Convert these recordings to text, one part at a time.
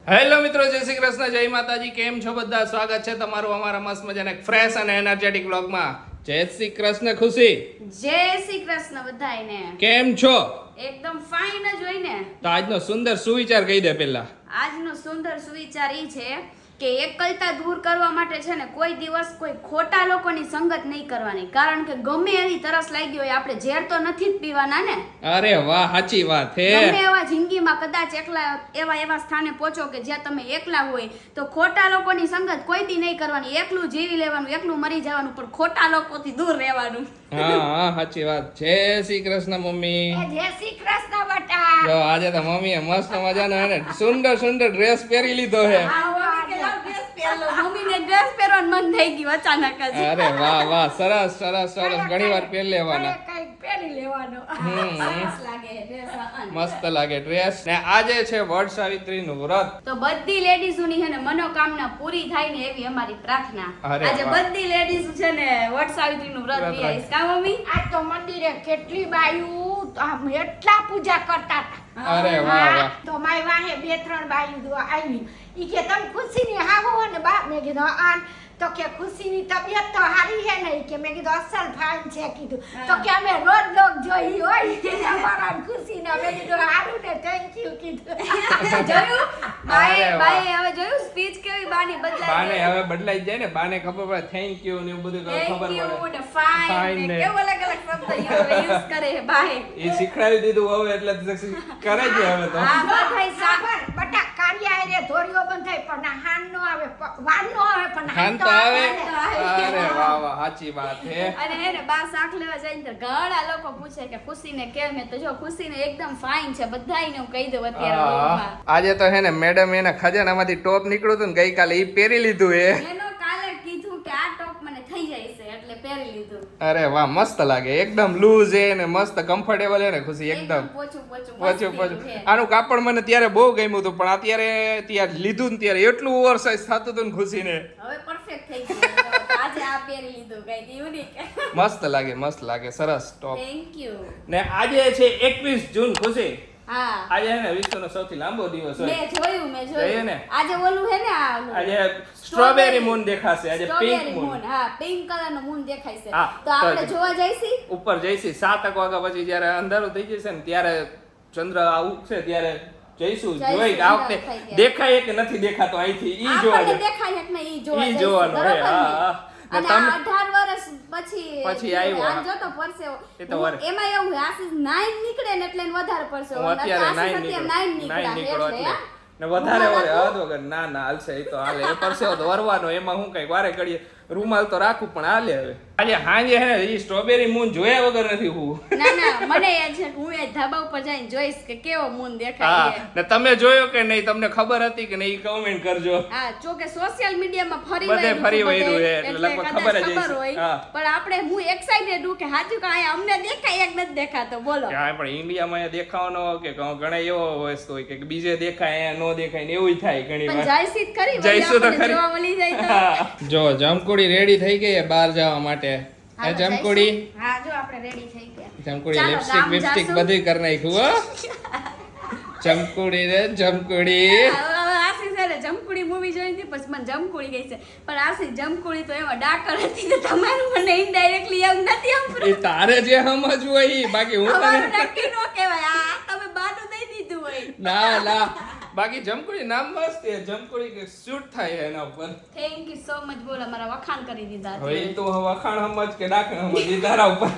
Hello મિત્રો, જય શ્રી કૃષ્ણ, જય માતાજી. કેમ છો બધા? સ્વાગત છે તમારું અમારા મસ્ત મજાના ફ્રેશ અને એનર્જેટિક વ્લોગમાં. જય શ્રી કૃષ્ણ ખુશી. જય શ્રી કૃષ્ણ બધાયને. કેમ છો? એકદમ ફાઇન જ હોય ને. તો આજનો સુંદર સુવિચાર કહી દે પહેલા. આજનો સુંદર સુવિચાર ઈ છે કે એકલતા દૂર કરવા માટે છે ને કોઈ દિવસ કોઈ ખોટા લોકોની સંગત નહીં કરવાની. કારણ કે ગમે એવી તરસ લાગી હોય, આપણે ઝેર તો નથી જ પીવાના ને. અરે વાહ, સાચી વાત હે. ગમે એવા જિંદગીમાં કદાચ એકલા એવા સ્થાને પહોંચો કે જ્યાં તમે એકલા હોય, તો ખોટા લોકોની સંગત કોઈ દી નહીં કરવાની. એકલું જીવી લેવાનું, એકલું મરી જવાનું, પણ ખોટા લોકોથી દૂર રહેવાનું. હા, સાચી વાત. જય શ્રી કૃષ્ણ મમ્મી. જય શ્રી કૃષ્ણ બેટા. જો આજે તો મમ્મીએ મસ્ત મજાનો હે સુંદર સુંદર ડ્રેસ પહેરી લીધો હે. મમ્મીને ડ્રેસ પહેરવાનું મન થઈ ગયું અચાનક જ. અરે વાહ વાહ, સરસ સરસ સરસ. ઘણી વાર પહેરી લેવાના. પહેરી લેવાનો. સરસ લાગે ડ્રેસ. મસ્ત લાગે ડ્રેસ. ને આજે છે વડ સાવિત્રીનું વ્રત. તો બધી લેડીઝોની છે ને મનોકામના પૂરી થાય ને એવી અમારી પ્રાર્થના. અરે આજે વાહ. બધી લેડીઝ છે ને વડ સાવિત્રીનું વ્રત વ્રત લઈશ. કા મમ્મી? આજ તો મંદિરે કેટલી બાયું આમ એટલા પૂજા કરતા હતા. અરે વાહ વાહ. તો મારી વાહે 2-3 બાયું આવી. ઈ કે તમે ખુશીની હાવો ને બા. મેં કીધું આન. તો કે ખુશીની તબિયત તો હારી હે ને. કે મેં કીધું અસલ ફાઇન છે કીધું. તો કે અમે રોજ લોક જોઈ હોય અમારા ખુશીના. મેં કીધું હારું ને, થેન્ક યુ કીધું. જોયું? બાએ અરે વાહ. બાએ હવે જોયું સ્પીચ કેવી બાની બદલાઈ બાને ગઈ. હવે બદલાઈ જાય ને. બાને ખબર પડે થેન્ક યુ ને એવું બધું ખબર Thank you પડે. ને fine Fine ને ને. કેવું અલગ અલગ શબ્દ use કરે છે બાએ. એ શીખડાવી દીધું હવે એટલે તો કરે છે હવે તો. હા, બધાય સાબર બટા કાર્ય આરે ધોરીઓ બંધ થાય પણ હાન નો આવે, વાન નો આવે પણ હાન તો આવે. આવે. અરે વાહ વાહ, સાચી વાત હે. અને હે ને બા શાક લેવા જાય ને તો ઘણા લોકો પૂછે કે ખુશીને કેમ હે. તો જો ખુશીને એકદમ ફાઇન છે. બધાયને હું કહી દઉં અત્યારે હા. વ્લોગમાં. આજે તો હે ને મેડમ એના ખજાનામાંથી ટોપ નીકળ્યું હતું ને ગઈકાલે ઈ પહેરી લીધું હે. એનો કાલે કીધું કે આ ટોપ મને થઈ જાય છે એટલે પહેરી લીધું. અરે વાહ, મસ્ત લાગે. એકદમ લૂઝ હે ને મસ્ત કમ્ફર્ટેબલ હે ને ખુશી એકદમ. પોચું પોચું પછી મસ્તી પછી છે. આનું કાપડ મને ત્યારે બહુ ગમ્યું હતું, પણ ત્યારે લીધું ને ત્યારે એટલું ઓવરસાઇઝ થતું હતું ને ખુશીને. હવે પરફેક્ટ થઈ ગયું. તો આજે આ પહેરી લીધું કઈ યુનિક. મસ્ત લાગે સરસ ટોપ. Thank you. ને આજે છે 21 જૂન ખુશી. હા, આજે હે ને વિશ્વનો સૌથી લાંબો દિવસ હોય. મેં જોયું જોઈએ ને? આજે ઓલું હે ને આ ઓલું. આજે સ્ટ્રોબેરી મૂન દેખાશે. આજે પિંક Strawberry મૂન. moon. હા, પિંક કલર નું મૂન દેખાય છે. હા, તો આપણે તો જોવા જઈશી. ઉપર જઈશી 7 વાગ્યા પછી જયારે અંધારું થઈ જશે ને ત્યારે ચંદ્ર આ ઉગશે ત્યારે જઈશું. જઈશું, જોઈ કે આ અંધારું વખતે થઈ ગયા. દેખાય કે નથી દેખાતો અહીંથી ઈ જોવા આપણને જાય. દેખાય કે નહીં ઈ જોવા ઈ જઈશું. જોવાનું હે. બરોબર હા ને? હા. ને અને તમે આ 18 વર્ષ પછી પછી આવ્યો, આમ હા. જો તો પરસેવો. એ તો વરે. એમાં એવું હોય, આશીષ 9 નીકળે ને એટલે એને વધારે પરસેવો. હું અને અત્યારે આશીષ 9 અત્યારે 9 નીકળો નીકળ્યા એટલે એટલે, ને વધારે રૂમાલ વરે હતું? હદ વગર ના ના હાલશે. એ તો હાલે. એ પરસેવો તો વરવાનો. એમાં હું કઈ વારે ઘડીએ રૂમાલ તો રાખું પણ હાલે. હવે આજે હાંજે હે ને ઈ સ્ટ્રોબેરી મૂન જોયા વગર નથી હું. ના ના, મને યાદ છે કે હું એ ધાબા ઉપર જઈને જોઈશ કે કેવો મૂન દેખાય હા, છે. ને તમે જોયો કે નહીં, તમને ખબર હતી કે નહીં, કમેન્ટ કરજો. હા, જો કે સોશિયલ મીડિયામાં ફરી બધે વળ્યું ફરી હતું વળ્યું બધે, છે, એટલે એટલે લગભગ કદાચ ખબર જ ખબર હશે. હોય. હા. પણ આપણે હું એક્સાઇટેડ છું કે સાચું કે અહીંયા અમને દેખાય એક નથી દેખાતો. બોલો. કે આ પણ ઇન્ડિયામાં અહીંયા દેખાવાનો કે ઘણા એવો વસ્તુ હોય કે બીજે દેખાય અહીંયા નો દેખાય ને એવું થાય ઘણી પણ વાર. જઈશી જ ખરી, વળી જઈશું તો આપણને ખરી. જોવા મળી જાય તો. જો જમકુડી રેડી થઈ ગઈ છે બહાર જવા માટે. હે હાલો, જમકુડી? જઈશું. હા, જો આપણે રેડી થઈ ગયા. જમકુડી ચાલો, લિપસ્ટિક ગામ વિપસ્ટિક જાશું. બધું કરી નાખ્યું હો. જમકુડી રે જમકુડી. હવે આશી છે ને જમકુડી મૂવી જોઈ હતી, પછી મને જમકુડી ગઈ છે. પણ આશી જમકુડી તો એમાં ડાકર હતી ને તમારું મને ઇનડાયરેક્ટલી એમ નથી એ સંભળાયું. તારે જે સમજવું હોય ઈ, બાકી હું અમારું તને નક્કી નો કહેવાય. આ તમે બાનું દઈ દીધું હોય. ના ના, બાકી જમકુડી નામ મસ્ત છે. જમકુડી કે શૂટ થાય એના ઉપર. Thank you so much. બોલો, મારા વખાણ કરી દીધા હવે છે. ઈ તો વખાણ સમજ કે ડાકણ સમજ ઈ તારા ઉપર.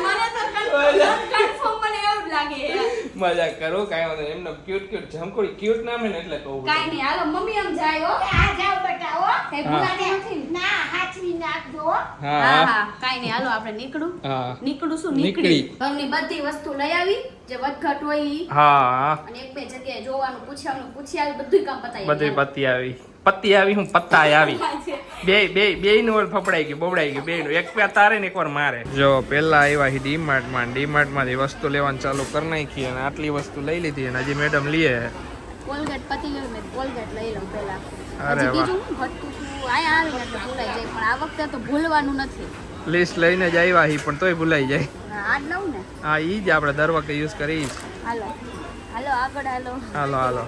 મને તો કન્ફર્મ મને એવું જ લાગે છે. મજાક કરો, કાંઈ વાંધો નહીં. એમને ક્યુટ ક્યુટ જમકુડી ક્યુટ નામ હે ને એટલે કહું. કાંઈ નહીં, હાલો મમ્મી આમ જાય હો. આ જાવ બેટા હો. કઈ ભૂલાતી નથી ને? ના હાચવી નાખજો હો. હા હા હા, કાંઈ નહીં, હાલો આપણે નીકળું. હા નીકળું શું નીકળી. ઘરની બધી વસ્તુ લઈ આવી જે વધઘટ હોય ઈ. હા, અને એક બે જગ્યાએ જોવાનું પૂછ્યાનું પૂછી આવી બધું કામ પતાવી બધી પત્તી આવી હું પત્તાય આવી. બે નું ઓલ ફફડાઈ ગયું, બોબડાઈ ગયું બે નું. એક પે તારે ને એક વાર મારે. જો પેલા આવ્યા હી ડીમાર્ટ માંથી વસ્તુ લેવાનું ચાલુ કરી નાખી અને આટલી વસ્તુ લઈ લીધી અને હજી મેડમ લીએ. કોલગેટ પતી ગયું, મેં કોલગેટ લઈ લઉં પેલા. અરે હજી વાહ. બીજું હું ઘટતું છું, અહીંયા આવીને એટલે ભૂલાઈ જાય, પણ આ વખતે તો ભૂલવાનું નથી. લિસ્ટ લઈને જ આવ્યા હી પણ તોય ભૂલાઈ જાય. આ જ લઉં ને. હા, ઈ જ આપણે દર વખતે યુઝ કરી. હાલો હાલો આગળ હાલો. હાલો હાલો.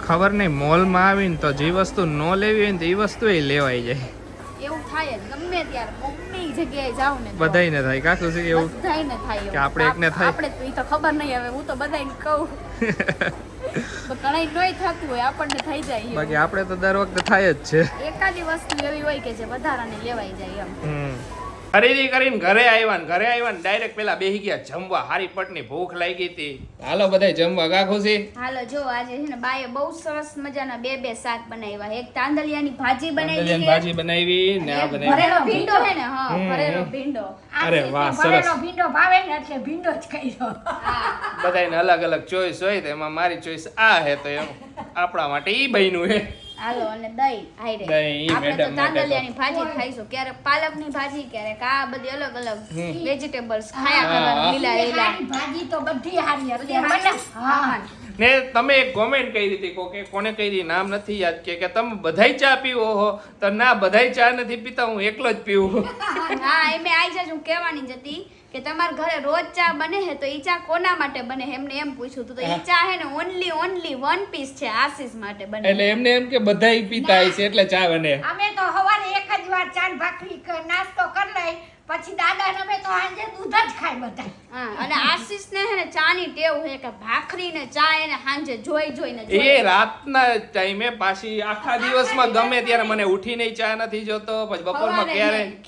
ખબર નહીં મોલમાં આવીને તો જે વસ્તુ ન લેવી હોય ને તો એ વસ્તુ એ લેવાઈ જાય. એવું થાય જ ગમે ત્યારે ગમે ઈ જગ્યાએ જાવ ને બધાયને થાય કાકુ છે એવું બધાયને થાય એવું. કે આપણે એકને થાય? આપણે તો ઈ તો ખબર નહીં હવે હું તો બધાયને કહું તો ઘણાય નોય થતું હોય આપણને થઈ જાય એવું. બાકી આપણે તો દર વખતે થાય જ છે. એકાદી વસ્તુ એવી હોય કે જે વધારાને લેવાઈ જાય એમ. ખરીદી કરીને ઘરે આવ્યા ને ડાયરેક્ટ પેલા બેહી ગયા જમવા. હારી પટની ભૂખ લાગી હતી. હાલો બધાય જમવા. કા ખુશી? હાલો જો આજે છે ને બાએ બહુ સરસ મજાના બે શાક બનાવ્યા. એક તાંદલિયાની ભાજી બનાવી છે, ભાજી બનાવી ને આ બનાવી ભરેલો ભીંડો છે ને, હા ભરેલો ભીંડો. અરે વાહ, સરસ. ભરેલો ભીંડો ભાવે ને એટલે ભીંડો જ ખાઈ હા બધાયને અલગ અલગ ચોઈસ હોય તો એમાં મારી ચોઈસ આ હે તો એમ આપણા માટે ઈ બન્યું હે. હાલો અને દહીં હાઈરે. દહીં, આપણે તો મેડમ માટે તો. તાંદલિયાની ભાજી ખાઈશું, ક્યારેક પાલકની ભાજી, ક્યારેક આ બધી અલગ અલગ વેજીટેબલ્સ ખાયા હા. કરવાનું લીલા લીલા. ભાજી તો બધી હારી બધી હતી હારી? હા ને તમે એક કોમેન્ટ કરી હતી કે કોને કરી નામ નથી યાદ કે તમે બધાય ચા પીવો હો તો ના બધાય ચા નથી પીતા, હું એકલો જ પીવું. હા એમે આઈ જજ હું કહેવાની જ હતી કે તમારા ઘરે રોજ ચા બને છે તો ઈ ચા કોના માટે બને છે? એમને એમ પૂછ્યું હતું તો ઈ ચા હે ને ઓનલી વન પીસ છે, આશીષ માટે બને. એટલે એમને એમ કે બધાય પીતા હશે એટલે ચા બને. અમે તો સવારે એક જ વાર ચા ને ભાખરી નાસ્તો કરી લઈ, પછી દાદા ને અમે તો સાંજે દૂધ જ ખાઈ બધા. હા અને આશીષ ને હે ને ચાની ટેવ છે કે ભાખરી ને ચા એને સાંજે જોઈને એ રાતના ટાઈમે પાછી આખા દિવસમાં ગમે ત્યારે મને ઉઠીને ચા નથી જોતો, પછી બપોરમાં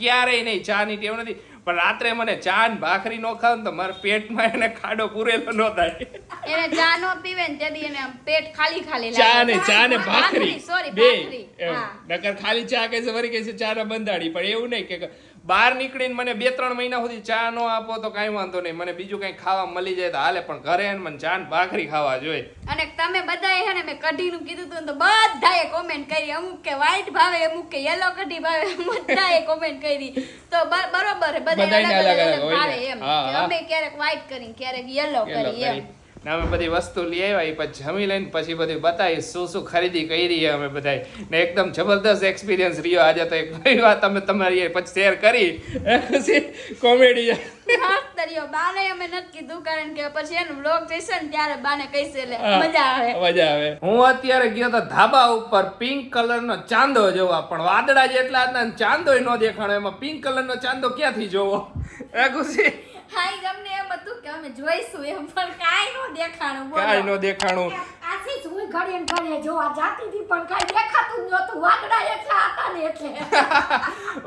ક્યારેય નહીં ચાની ટેવ નથી, પણ રાત્રે મને ચા ને ભાખરી નો ખાવ ને તો મારા પેટમાં એને ખાડો પૂરેલો ન થાય. એને ચા નો પીવે ને તેથી એને પેટ ખાલી ચા ને ભાખરી સોરી બે ભાખરી. એમ. હા નકર ખાલી ચા કે છે વળી કે છે ચા ના બંધાડી, પણ એવું નહીં કે બહાર નીકળીને મને 2-3 મહિના સુધી ચા નો આપો તો કઈ વાંધો નહીં, મને બીજું કઈ ખાવા મળી જાય તો હાલે, પણ ઘરે મને ચા ને ભાખરી ખાવા જોઈએ. અને તમે બધાએ હે ને મેં કઢીનું કીધું હતું ને તો બધાએ કોમેન્ટ કરી, અમુક કે વ્હાઈટ ભાવે, અમુક કે યેલો કઢી ભાવે, બધાએ કોમેન્ટ કરી. તો બરોબર છે, બધાયને બધાય અલગ અલગ અલગ હોય ભાવે ને. એમ હા, કે હા. અમે ક્યારેક વ્હાઈટ કરી, ક્યારેક યેલો કરી એમ. ને અમે બધી વસ્તુ લઈ આવ્યા, પછી જમી લઈને પછી બધું બતાવી શું ખરીદી કરી અમે બધાય, ને એકદમ જબરદસ્ત એક્સપિરિયન્સ રહ્યો આજે તો. એક નવી વાત અમે તમારી પછી શેર કરી પછી કોમેડી. હા તરીઓ બાને અમે નથી કીધું કારણ કે પછી એનું વ્લોગ જશે ને ત્યારે બાને કહીશે એટલે મજા આવે. હું અત્યારે ગયો તો ધાબા ઉપર પિંક કલર નો ચાંદો જોવા, પણ વાદળા જેટલા હતા ને ચાંદોય નો દેખાણો. એમાં પિંક કલર નો ચાંદો ક્યાંથી જોવો? ખુશી હાઈ ગમને એમ હતું કે અમે જોઈશું એમ, પણ કાઈ નો દેખાણું. કાંઈ નો દેખાણું. આશીષ હું ઘડીએ ને ઘડીએ જોવા જાતી હતી પણ કાંઈ દેખાતું જ નહોતું, વાદળા એટલા હતા ને એટલે.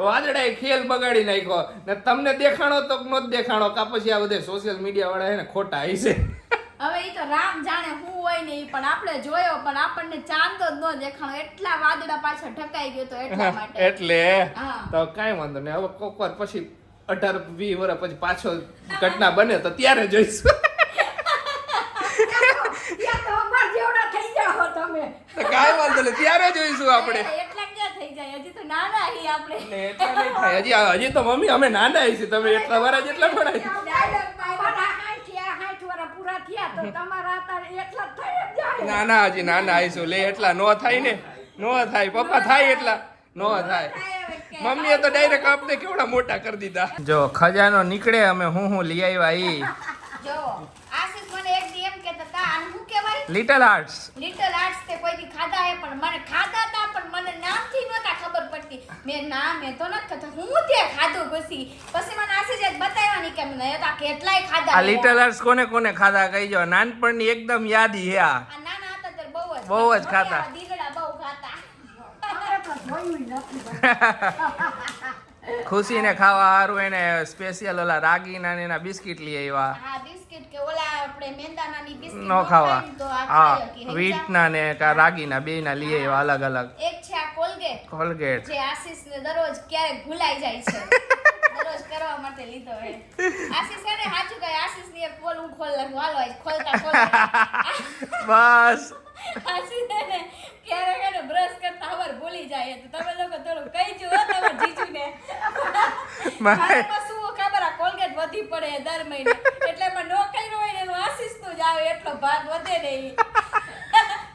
વાદળાએ ખેલ બગાડી નાખ્યો ને તમને દેખાણો તો નો જ દેખાણો. કા પછી આ બધા સોશિયલ મીડિયા વાળા છે ને ખોટા હશે. હવે ઈ તો રામ જાણે હું હોય ને ઈ, પણ આપણે જોયો પણ આપણને ચાંદો જ ન દેખાણો, એટલા વાદળા પાછળ ઢકાઈ ગયો તો એટલા માટે. એટલે હા. તો કાંઈ વાંધો નહીં. હવે કોક વાર પછી 18-20 વર્ષ પછી પાછો ઘટના બને તો ત્યારે જોઈશું. ત્યાં તો અમાર જેવડા થઈ જાઓ તમે. તો કાંઈ વાંધો નહીં, ત્યારે જોઈશું આપણે. એટલા ક્યાં થઈ જાય, હજી તો નાના હી આપણે. ને એટલા નહીં થાય. હજી તો મમ્મી અમે નાના છીએ, તમે એટલા વર્ષ જેટલા થોડા. મારા 60 વર્ષ પૂરા થયા તો તમારા અત્યારે એટલા જ થઈ જ જાય. નાના હજી નાના આવીશું. લે એટલા નો થાય ને, નો થાય. પપ્પા થાય એટલા નો થાય. મમ્મીએ તો ડાયરેક્ટ આપને કેવડા મોટા કરી દીધા. જો ખજાનો નીકળે અમે હું લઈ આવ્યા ઈ જો આશીષ મને એક દી એમ કહેતા તા આને શું કહેવાય? Little arts. લિટલ આર્ટ્સ તે કોઈ દી ખાધા હે, પણ મને ખાધા તા પણ મને નામથી નહોતા ખબર પડતી. મેં તો નથી ખાધા, હું તે ખાધું પછી મને આશીષે જ બતાવ્યા કે મેં તા કેટલાય ખાધા. આ લિટલ આર્ટ્સ કોને કોને ખાધા કહી જો. નાનપણની એકદમ યાદી હે આ. આ નાના હતા ત્યારે બહુ જ ખાતા. દીગડા બહુ ખાતા. અમે તો જોયું નથી. ખુશીને ખાવા હારું એને સ્પેશિયલ ઓલા રાગીના ને એના બિસ્કિટ લઈ આવ્યા. હા બિસ્કિટ કે ઓલા આપણે મેંદાનાની બિસ્કિટ નો ખાવા. ખાય ને તો આ હા ખાઈ હકી. વીટના ને કા રાગીના બેયના લઈ આવ્યા અલગ અલગ. એક છે આ કોલગેટ કોલગેટ. જે આશીષને દરરોજ ક્યારેક ભૂલાઈ જાય છે. દરરોજ કરવા માટે લીધો હે. આશીષ છે ને સાચું કહે, આશીષની એક પોલ હું ખોલ લઉં, હાલો આજ ખોલતા બસ આશીષ છે ને ક્યારેક એને બ્રશ કરતા ખબર ભૂલી જાય તો તમે લોકો થોડું કહી જો તમારા જીજુને. મારે શું ખબર આ કોલગેટ વધી પડે દર મહિને એટલે એમાં નો કર્યો હોય ને એનું આશીષનું જ આવે, એટલો ભાગ વધે નહીં.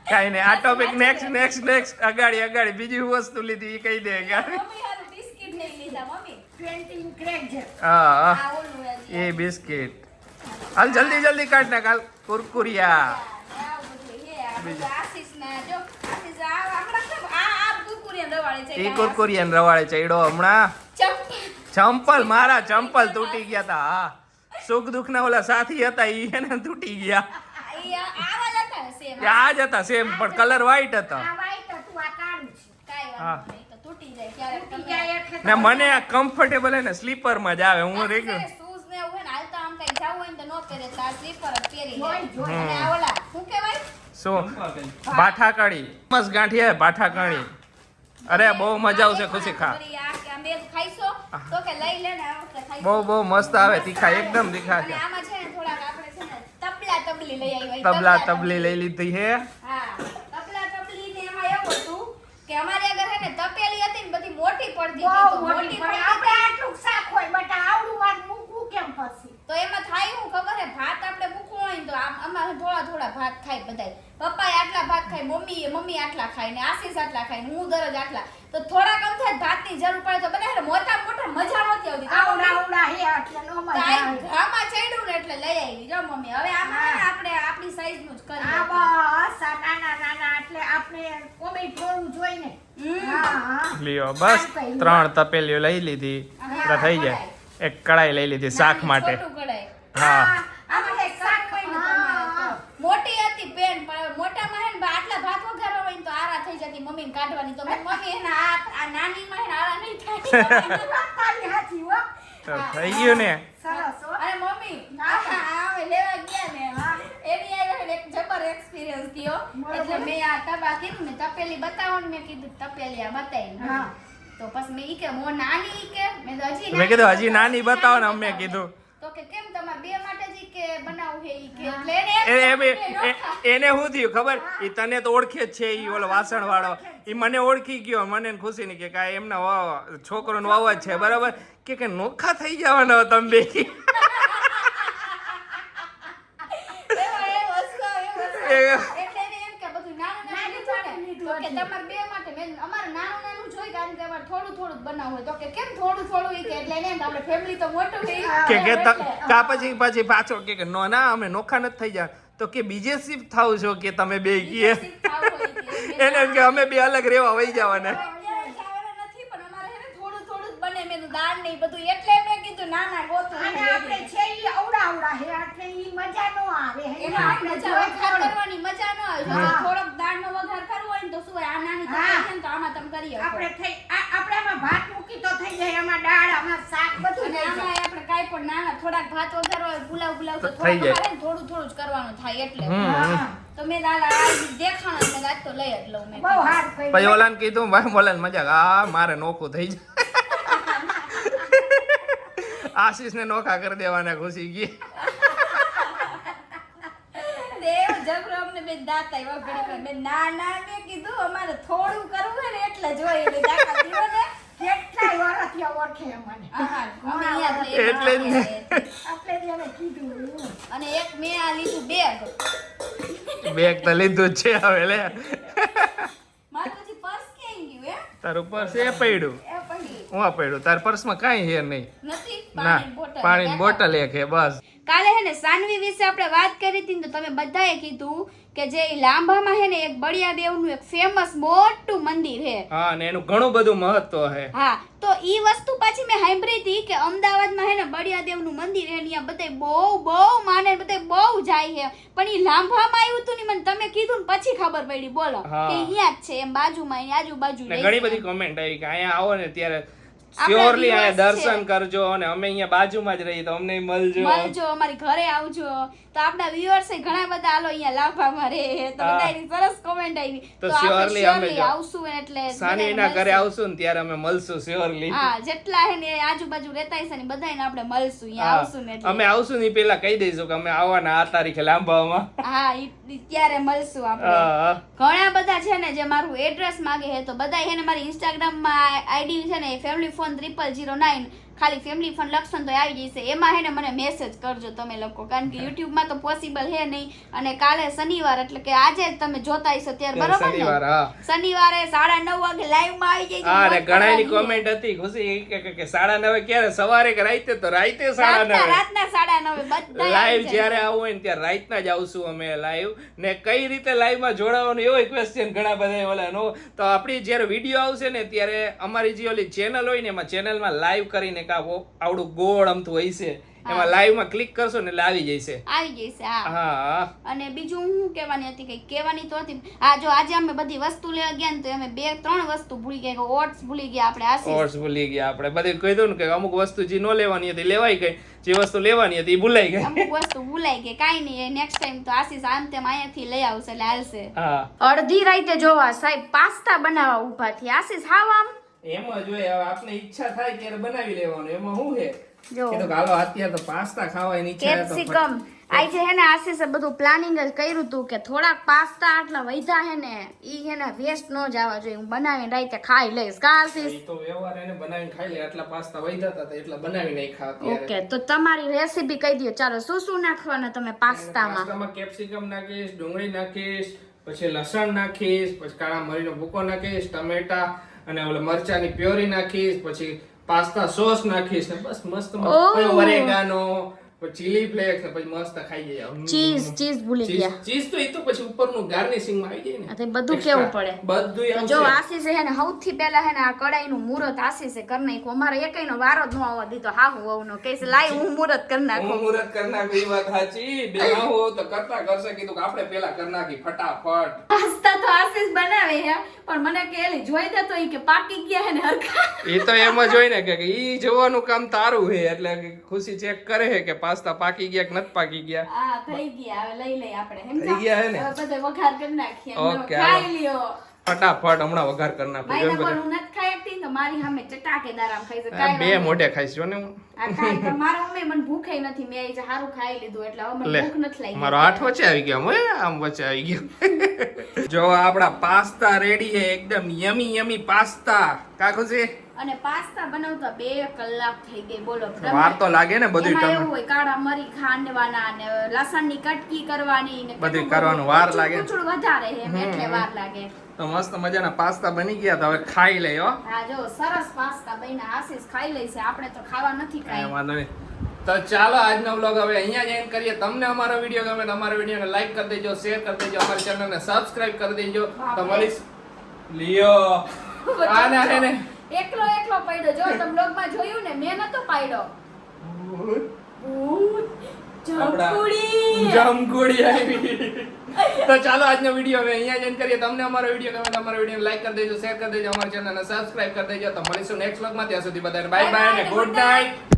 કાઈ નહીં. આ ટોપિક નેક્સ્ટ અગાડી બીજી વસ્તુ લીધી ઈ કહી દે. મમ્મી હારું બિસ્કિટ નહીં લીધા મમ્મી. પેન્ટિંગ ક્રેક છે. હા આ ઓલું હે. એ બિસ્કિટ. હાલ જલ્દી કાઢ નાખ. હાલ કુરકુરિયા. આવું બધું હે. આ બધું આશીષ ના જો આશીષ આ હમણાં કેમ આ કુરકુરિયન રવાળે છે ઈ કુરકુરિયન રવાડે ચડ્યો હમણાં ચંપલ મારા ચંપલ તૂટી ગયા તા હા સુખ દુઃખ ના ઓલા સાથી હતા ઈ એને તૂટી ગયા આવા જ હતા સેમ આ જ હતા સેમ પણ કલર વ્હાઈટ હતા આ white હતું, આ કાળું છે. કાઈ હા. વાંધો નહીં તો તૂટી જાય ક્યારેક તૂટી તમે જાય એટલે ને મને આ કમ્ફર્ટેબલ હે ને સ્લીપર માં જ આવે હું રેગ્યુલર શૂઝ ને એવું હોય ને હાલતા આમ કઈ જાવું હોય ને તો નો પહેરે તો આ સ્લીપર જ પહેરી જોઈ, લે જોઈ. અને આ ઓલા શું કહેવાય શું બાઠા કઢી મસ્ત ગાંઠિયા બાઠા કઢી અરે બહુ મજા આવશે ખુશી ખા વળી આ કે અમે ખાઈશો તો કે લઈ લે ને આ વખતે ખાઈશો બહુ મસ્ત આવે તીખા એકદમ તીખા અને છે આમાં છે ને થોડાક આપણે છે ને તબલા તબલી લઈ આવ્યા તબલા તબલી લઈ લીધી હે હા તબલા તબલી ને એમાં એવું હતું કે અમારી આગળ છે ને તપેલી હતી ને બધી મોટી પડતી હતી તો બહુ મોટી મોટી પડે. પડતી આપણે આટલું શાક હોય બટ આવડું વાત મૂકવું કેમ પછી તો એમાં થાય હું ખબર હે ભાત આપણે મૂકવું હોય ને તો આમાં થોડા થોડા ભાત ખાય બધાય પપ્પા આટલા ભાત ખાય મમ્મી આટલા ખાય ને આશીષ આટલા ખાય ને હું દરરોજ આટલા તો થોડાક અમ થાય ભાતની જરૂર પડે તો બધા મોટા મોટા મજા નહોતી આવતી આવડા આવડા હે એટલે નો મજા આવે. ઘામાં ચડ્યું ને એટલે લઈ આવી જો મમ્મી હવે આમાં છે ને આપણે આપણી સાઈઝ નું જ કરીએ આ બસ આ નાના નાના એટલે આપણે કોમી થોડું જોઈને હા હા લ્યો બસ 3 તપેલીઓ લઈ લીધી એટલે થઈ જાય એક કડાઈ લઈ લીધી શાક માટે છોટું કઢાઈ હા આમાં એક શાક હોય ને તમારે તો મોટી હતી પેન પણ મોટામાં હે ને આટલા ભાત વઘારવા હોય ને તો આરા થઈ જતી મમ્મીને કાઢવાની તો મમ્મી એને આ નાનીમાં હે ને આરા નહીં થાય તારી હાચી હો તો થઈ ગયું ને સરસ હો અરે મમ્મી આ લેવા ગયા ને એની આરે એક જબર એક્સપિરિયન્સ થયો એટલે મેં આ તબા કીધું ને તપેલી બતાવો ને મેં કીધું તપેલી આ બતાવી હા. તો પછી મેં ઈ કે મો નાની ઈ કે મેં તો હજી મેં કીધું હજી નાની બતાવો ને અમે કીધું તો કે કેમ તમારે બે માટે જ ઈ કે બનાવું હે ઈ કે એટલે એને એને શું થયું ખબર ઈ તને તો ઓળખે જ છે ઈ ઓલો વાસણ વાળો ઈ મને ઓળખી ગયો મને એને ખુશી ની કે કાંઈ એમના છોકરોનો વાવ જ છે બરાબર કે નોખા થઈ જવાના તમે બે એટલે એને એમ કે બધું નાનું નાનું લીધું ને તો કે તમારે બે માટે મેં અમારે નાનું નાનું જોઈ કારણ કે અમારે થોડું થોડું જ બનાવવું હોય તો કે કેમ થોડું થોડું ઈ કે એટલે એને એમ કે આપણે ફેમિલી તો મોટું છે કે કા પછી પાછો કે નો ના અમે નોખા નથી થઈ જાય તો કે બીજે શિફ્ટ થાવ છો કે તમે બે કીએ એને એમ કે અમે બે અલગ રહેવા વહી જવાના નથી પણ અમારે હે ને થોડું થોડું જ બને મેં દાળ ને ઈ બધું એટલે મેં કીધું ના ના ગોતું અને આપણે છે ઈ આવડા આવડા હે એટલે ઈ મજા નો આવે એમાં આપણે વઘાર કરવાની મજા ન આવે જો થોડોક દાળનો વઘાર કરવો હોય ને તો શું હોય આ નાની તપેલી છે ને તો આમાં તમે કરી શકો આપણે થઈ આપણે આમાં ભાત મૂકી તો થઈ જાય આમાં દાળ આમાં શાક બધું અને થઈ જાય. આમાં આપણે કાઈ પણ નાના થોડાક ભાત વઘારવા હોય પુલાવ તો થઈ જાય. થોડું થોડું જ કરવાનું થાય એટલે હા. તો મેં દાદા દેખાણા મેં આજ તો લઈ જ લઉં મેં બહુ હાર પડી. પછી ઓલાને કીધું ભાઈ બોલાને મજાક આ મારે નોખું થઈ જાય આશીષ ને નોખા કરી દેવાના ખુશી ગઈ દેવ જબરો અમને બે દાંત આવ્યા ઘડી મેં ના મેં કીધું અમારે થોડું કરવું હોય ને એટલે જોઈએ એટલે દાખલા દીવો ને કેટલાય વર્ષ થયા ઓળખે અમને. આહા, અમે અહીંયા જ લઈ એટલે જ ને. આપણે જ એને કીધું એવું. અને એક મેં આ લીધું બેગ બેગ તો લીધું જ છે હવે લે મારું પછી પર્સ ક્યાં ગયું હે તારું પર્સ એ પડ્યું એ પડી હું પડ્યું તાર પર્સમાં કાંઈ હે નહીં નથી ના પાણીની બોટલ એક હે બસ કાલે હે ને સાનવી વિશે આપણે વાત કરી હતી ને તો તમે બધાએ કીધું કે જે ઈ લાંભામાં હે ને એક બળિયા દેવનું એક ફેમસ મોટું મંદિર હે હા ને એનું ઘણું બધું મહત્વ હે હા તો ઈ વસ્તુ પાછી મેં સાંભળી હતી કે અમદાવાદમાં હે ને બળિયા દેવનું મંદિર હે ને અહીંયા બધાય બહુ માને ને બધાય બહુ જાય હે પણ ઈ લાંભામાં આવ્યું હતું ને મને તમે કીધું ને પછી ખબર પડી બોલો હા. કે અહીંયા જ છે એમ બાજુમાં એની આજુબાજુ ને રહે ઘણી છે. બધી કોમેન્ટ આવી કે અહીંયા આવો ને ત્યારે આપણા શ્યોરલી અહીંયા viewers દર્શન કરજો અને અમે અહીંયા બાજુમાં જ રહીએ તો અમને મળજો મળજો અમારી ઘરે આવજો તો આપણા વ્યુઅર્સ ઘણા બધા આલો અહીંયા લાભામાં રહે તો હા. બધાની સરસ કોમેન્ટ આવી તો આપણે surely અમે surely જો આવશું એટલે સાનવીના બધાને ઘરે મળશું. આવશું ને ત્યારે અમે મળશું શ્યોરલી હા જેટલા હે ને એ આજુબાજુ રહેતા હશે ને બધાને આપણે મળશું અહીંયા આવશું ને એટલે અમે આવશું ને ઈ પેલા કહી દઈશું કે અમે આવવાના આ તારીખે લાંબામાં હા ઈ ત્યારે મળશું આપણે હા ઘણા બધા છે ને જે મારું એડ્રેસ માંગે છે તો બધા હે ને મારી ઇન્સ્ટાગ્રામ માં આઈડી છે ને family phone 0009 ખાલી ફેમિલી ફન લખશો ને તો આવી જશે. એમાં હે ને મને મેસેજ કરજો તમે લોકો, કારણ કે YouTube માં તો પોસિબલ હે નહીં. અને કાલે શનિવાર એટલે કે આજે જ તમે જોતા હશો ત્યારે, બરોબર શનિવાર, ને? હા. શનિવારે 9:30 વાગે લાઈવ માં આવી જજો. હા, ને ઘણાની કોમેન્ટ હતી ખુશી કે 9:30 ક્યારે, સવારે કે રાતે? તો રાતે 9:30. રાતના 9:30 બધા લાઈવ જ્યારે આવું હોય ને ત્યારે રાતના જ આવશું અમે લાઈવ. ને કઈ રીતે લાઈવ માં જોડાવાનું એવો ક્વેશ્ચન ઘણા બધા ઓલા નો. તો આપણી જ્યારે વિડીયો આવશે ને ત્યારે અમારી જે ઓલી ચેનલ હોય ને એમાં ચેનલમાં લાઈવ કરીને આવડું ગોળ અમથું હોય છે, એમાં લાઈવ માં ક્લિક કરશો ને એટલે આવી જશે. હા. અને બીજું હું કહેવાની હતી, કઈ કહેવાની તો હતી. હા, જો આજે અમે બધી વસ્તુ લેવા ગયા ને તો અમે 2-3 વસ્તુ ભૂલી ગયા. ઓટ્સ ભૂલી ગયા આપણે, આશીષ ઓટ્સ ભૂલી ગયા આપણે. બધું કહી દઉં ને કે અમુક વસ્તુ જે ન લેવાની હતી લેવાઈ ગઈ, જે વસ્તુ લેવાની હતી એ ભૂલાઈ ગઈ. અમુક વસ્તુ ભૂલાઈ ગઈ, કાઈ નહીં, નેક્સ્ટ ટાઈમ તો આશીષ આમ તેમ અહીંયાથી લઈ આવશે એટલે હાલશે. હા, અડધી રાતે જોવા સાહેબ પાસ્તા બનાવવા ઊભા થી. આશીષ હાવ આમ એમાં જોઈએ હવે આપણે ઈચ્છા થાય ત્યારે બનાવી લેવાનું. એમાં શું છે જો કીધું કે હાલો અત્યારે તો પાસ્તા ખાવાની ઈચ્છા છે તો કેપ્સિકમ આજે હે ને આશીષે બધું પ્લાનિંગ જ કર્યું હતું કે થોડાક પાસ્તા આટલા વૈધા હે ને ઈ હે ને વેસ્ટ ન જવા જોઈએ, હું બનાવીને રાતે ખાઈ લઈશ. કા આશીષ? ઈ તો વ્યવહાર એને બનાવીને ખાઈ લે. આટલા પાસ્તા વૈધા હતા એટલે બનાવીને ખાવા અત્યારે. ઓકે, તો તમારી રેસીપી કહી દો. ચાલો, શું શું નાખવાના તમે પાસ્તામાં? પાસ્તામાં કેપ્સિકમ નાખીશ, ડુંગળી નાખીશ, પછી લસણ નાખીશ, પછી કાળા મરીનો ભૂકો નાખીશ, ટમેટા અને ઓલે મરચાની પ્યોરી નાખીશ, પછી પાસ્તા સોસ નાખીશ ને બસ મસ્ત ઓરેગાનો, પછી ચીલી ફ્લેક્સ ને પછી મસ્ત ખાઈ જઈએ. ચીઝ ભૂલી ગયા. ચીઝ તો ઈ તો પછી ઉપરનું ગાર્નિશિંગ માં આવી જાય ને. આ તે બધું કેવું પડે. બધું જો આશીષે હે ને સૌથી પહેલા હે ને આ કડાઈનું મુહૂર્ત આશીષે કરી નાખ્યું. અમારે એકયનો વારો જ ન આવવા દીધો. હાહુ વહુનો કહીશ લાઈ હું મુહૂર્ત કરી નાખું. હું મુહૂર્ત કરી નાખું, ઈ વાત સાચી. બે હાહુ તો કરતા કરશે, કીધું કે આપણે પહેલા કરી નાખી ફટાફટ. પાસ્તા તો આશીષ બનાવે હે, પણ મને કે એલી જોઈ દે તો ઈ કે પાકી ગયા હે ને હરખા. એ તો એમ જ હોય ને કે ઈ જોવાનું કામ તારું છે, એટલે ખુશી ચેક કરે છે કે પાસ્તા પાકી ગયા કે નથી પાકી ગયા. હા, થઈ ગયા. હવે લઈ લઈ આપણે. થઈ ગયા હે ને? હવે બધે વઘાર કરી નાખીએ. ઓકે, ખાઈ લ્યો. ફટાફટ હમણાં વઘાર કરી નાખું. ભાઈને પણ હું નથી ખાઈ શકતી તો મારી સામે ચટાકેદાર આમ ખાઈ છે. બે મોઢે ખાઈશ જો ને હું. આ ખાઈ પણ મારા મમ્મી મને ભૂખે નથી. મેં આજે સારું ખાઈ લીધું એટલે હવે મને લે, ભૂખ નથી લાગી. મારો હાથ વચ્ચે આવી ગયો. આમ વચ્ચે આવી ગયો. જો આપડા પાસ્તા રેડી છે, એકદમ યમી યમી પાસ્તા. કા ખુશી? અને પાસ્તા બનાવતા 2 કલાક થઈ ગઈ. બોલો, વાર તો લાગે ને બધું. એમાં એવું હોય કાળા મરી ખાંડવાના ને લસણની કટકી કરવાની ને બધું કરવાનું વાર લાગે. કુચુળ વધારે એમ એટલે વાર લાગે. તો મસ્ત મજાના પાસ્તા બની ગયા, તો હવે ખાઈ લઈ હો. હા, જો સરસ પાસ્તા બન્યા. આશીષ ખાઈ લઈશે, આપણે તો ખાવા નથી કાંઈ ખાઈ. વાંધો નહીં. તો ચાલો આજનો વ્લોગ હવે અહીંયા જ એન્ડ કરીએ. તમને અમારો વિડીયો ગમે તો અમારા વિડીયોને લાઈક કરી દેજો, શેર કરી દેજો, અમારી ચેનલને સબસ્ક્રાઇબ કરી દેજો. તો મળીશ. લિયો આના હે ને એકલો પડ્યો. જો તમે બ્લોગમાં જોયું ને, મેં નતો પાડ્યો. જમકુડી આવી. તો ચાલો આજનો વિડીયો હવે અહીંયા જ એન્ડ કરીએ. તમને અમારો વિડીયો ગમે તો અમારા વિડીયોને લાઈક કરી દેજો, શેર કરી દેજો, અમારી ચેનલને સબસ્ક્રાઇબ કરી દેજો. તો મળીશું નેક્સ્ટ વ્લોગમાં. ત્યાં સુધી બધાને બાય બાય અને ગુડ નાઇટ.